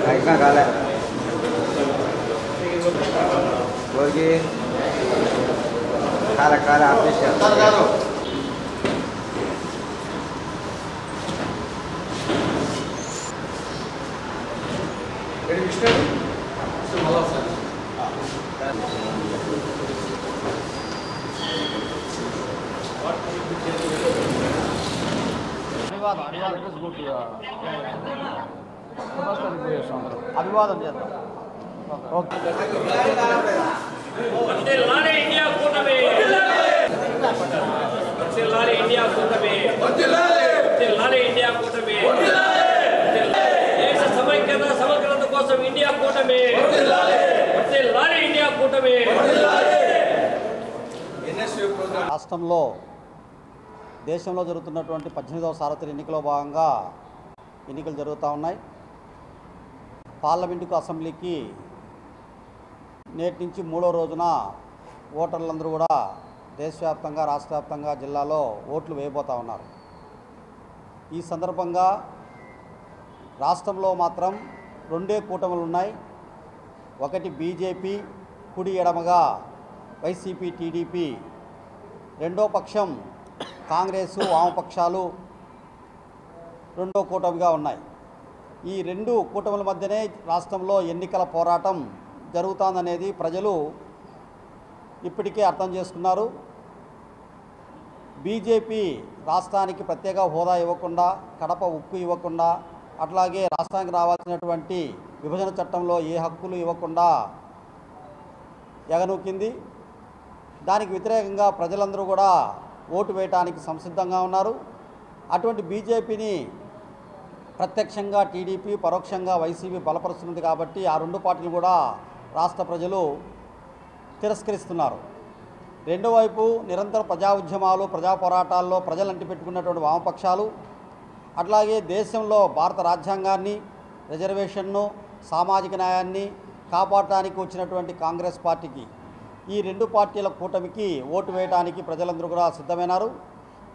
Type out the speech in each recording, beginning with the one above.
ऐसा काला बोलिए काला काला आपने అభివాదం చేద్దాం. దేశ సమైక్యత సమగ్రత కోసం ఇండియా కూటమి. ఇండియా కూటమి. రాష్ట్రంలో దేశంలో జరుగుతున్నటువంటి 18వ సార్వత్రిక ఎన్నికలో భాగంగా ఎన్నికలు జరుగుతూ ఉన్నాయి. పార్లమెంటుకు అసెంబ్లీకి నేటి నుంచి 3వ రోజున ఓటర్లందరూ కూడా దేశవ్యాప్తంగా రాష్ట్ర వ్యాప్తంగా జిల్లాలో ఓట్లు వేయబోతూ ఉన్నారు. ఈ సందర్భంగా రాష్ట్రంలో మాత్రం 2 కూటములు ఉన్నాయి. ఒకటి బీజేపీ, కుడి ఎడమగా వైసీపీ టీడీపీ, రెండో పక్షం కాంగ్రెసు వామపక్షాలు రెండో కూటమిగా ఉన్నాయి. ఈ 2 కూటముల మధ్యనే రాష్ట్రంలో ఎన్నికల పోరాటం జరుగుతుందనేది ప్రజలు ఇప్పటికే అర్థం చేసుకున్నారు. బీజేపీ రాష్ట్రానికి ప్రత్యేక హోదా ఇవ్వకుండా, కడప ఉక్కు ఇవ్వకుండా, అట్లాగే రాష్ట్రానికి రావాల్సినటువంటి విభజన చట్టంలో ఏ హక్కులు ఇవ్వకుండా ఎగనూకింది. దానికి వ్యతిరేకంగా ప్రజలందరూ కూడా ఓటు వేయడానికి సంసిద్ధంగా ఉన్నారు. అటువంటి బీజేపీని ప్రత్యక్షంగా టీడీపీ, పరోక్షంగా వైసీపీ బలపరుస్తున్నది కాబట్టి ఆ 2 పార్టీలు కూడా రాష్ట్ర ప్రజలు తిరస్కరిస్తున్నారు. రెండో వైపు నిరంతర ప్రజా ఉద్యమాలు, ప్రజా పోరాటాల్లో ప్రజలు అంటిపెట్టుకున్నటువంటి వామపక్షాలు, అట్లాగే దేశంలో భారత రాజ్యాంగాన్ని, రిజర్వేషన్ను, సామాజిక న్యాయాన్ని కాపాడటానికి వచ్చినటువంటి కాంగ్రెస్ పార్టీకి, ఈ 2 పార్టీల కూటమికి ఓటు వేయడానికి ప్రజలందరూ కూడా సిద్ధమైనారు.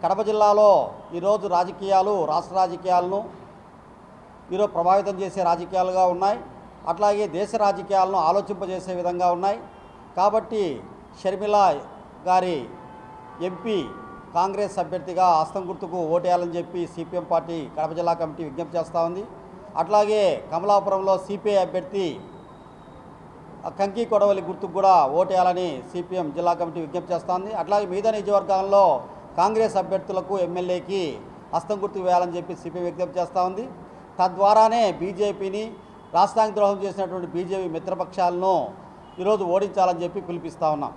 కడప జిల్లాలో ఈరోజు రాజకీయాలు రాష్ట్ర రాజకీయాలను ఈరోజు ప్రభావితం చేసే రాజకీయాలుగా ఉన్నాయి. అట్లాగే దేశ రాజకీయాలను ఆలోచింపజేసే విధంగా ఉన్నాయి. కాబట్టి షర్మిల గారి ఎంపీ కాంగ్రెస్ అభ్యర్థిగా హస్తం గుర్తుకు ఓటేయాలని చెప్పి సిపిఎం పార్టీ కడప జిల్లా కమిటీ విజ్ఞప్తి చేస్తూ ఉంది. అట్లాగే కమలాపురంలో సిపిఐ అభ్యర్థి కంకి కొడవలి గుర్తుకు కూడా ఓటేయాలని సిపిఎం జిల్లా కమిటీ విజ్ఞప్తి చేస్తోంది. అట్లాగే మిగతా నియోజకవర్గాల్లో కాంగ్రెస్ అభ్యర్థులకు ఎమ్మెల్యేకి హస్తం గుర్తుకు వేయాలని చెప్పి సిపిఎం విజ్ఞప్తి చేస్తూ ఉంది. తద్వారానే బీజేపీని, రాష్ట్రానికి ద్రోహం చేసినటువంటి బీజేపీ మిత్రపక్షాలను ఈరోజు ఓడించాలని చెప్పి పిలిపిస్తూ ఉన్నాం.